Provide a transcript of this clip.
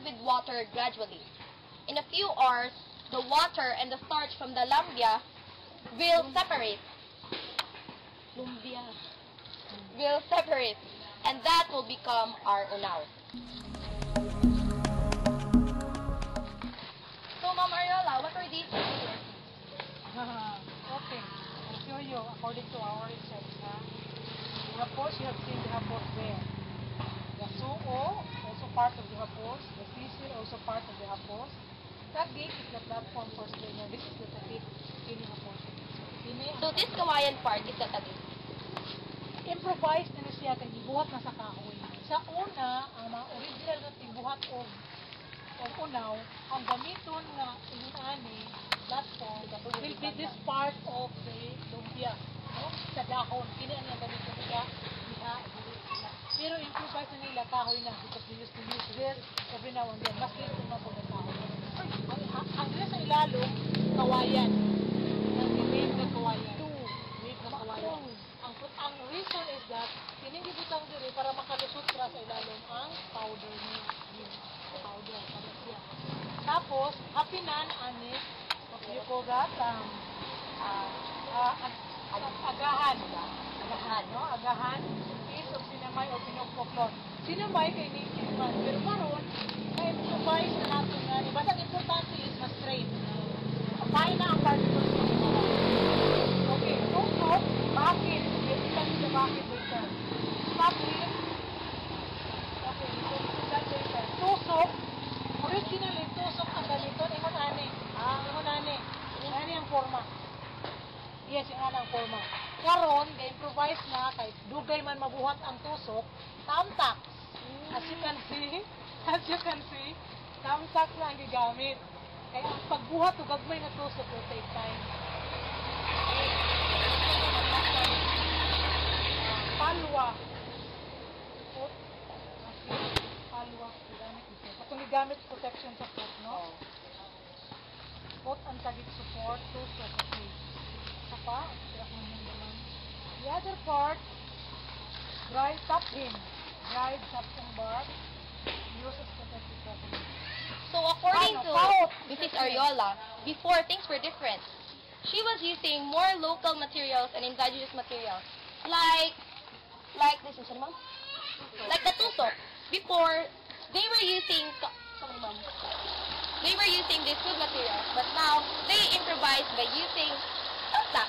with water gradually. In a few hours, the water and the starch from the lumbia will separate. Will separate, and that will become our unaw. So, Ma'am Ariola, what were these ingredients? Okay, I'll show you according to our research. The hapos, you have seen the hapos there. The suo, also part of the hapos. The sisil, also part of the hapos. Tagig is the platform for strainer. This is the tagig in hapos. So, this kawayan part is the tagig. Improvise na siya kay gibuhat na sa kahoy. Sa una, ang mga original na tibuhat o unaw, ang gamiton nga inunani platform will be this part of the lumpia, no? Sa dahon. Kini ang gamiton nila diha. Pero improvise na nila kahoy na because they used to use this every now and then. Mas dito na po ng kahoy. Ang dito sa ilalong, kawayan. Ang wave na kawayan. Wave na kawayan. Ang reason is that pinigibutang diri para makalusot ra sa ilalong ang powder niya. Powder para siya. Tapos hapinan ani you call that agahan is of sinamay o pinokpoklon. Sinamay kay ni man pero maron may provide na natin nga basta ang importante is ma-strain. Pahay na ang particles. Okay, so bakit? Bakit later? Bakit? Okay, so that later. Tusok. Originally, tusok ang ganito. Ingon ani. Ingon ani. Ani ang forma. Yes, yung ang forma. Karon, ga-improvise na kay dugay man mabuhat ang tusok, tamtak. As you can see, tamtak na ang gigamit. Kaya ang pagbuhat o gagmay na tusok will take time. Palwa. Palwa. Itong gamit protection sa pot, no? Pot ang tagig support to sa okay. Sapa, the other part, dry sapling. Dried sapling bark. Use as protective properly. So, according to Mrs. Ariola, before things were different. She was using more local materials and indigenous materials. Like this, ma'am? Like the tusok. Before, they were using these food materials, but now they improvise by using tamtak.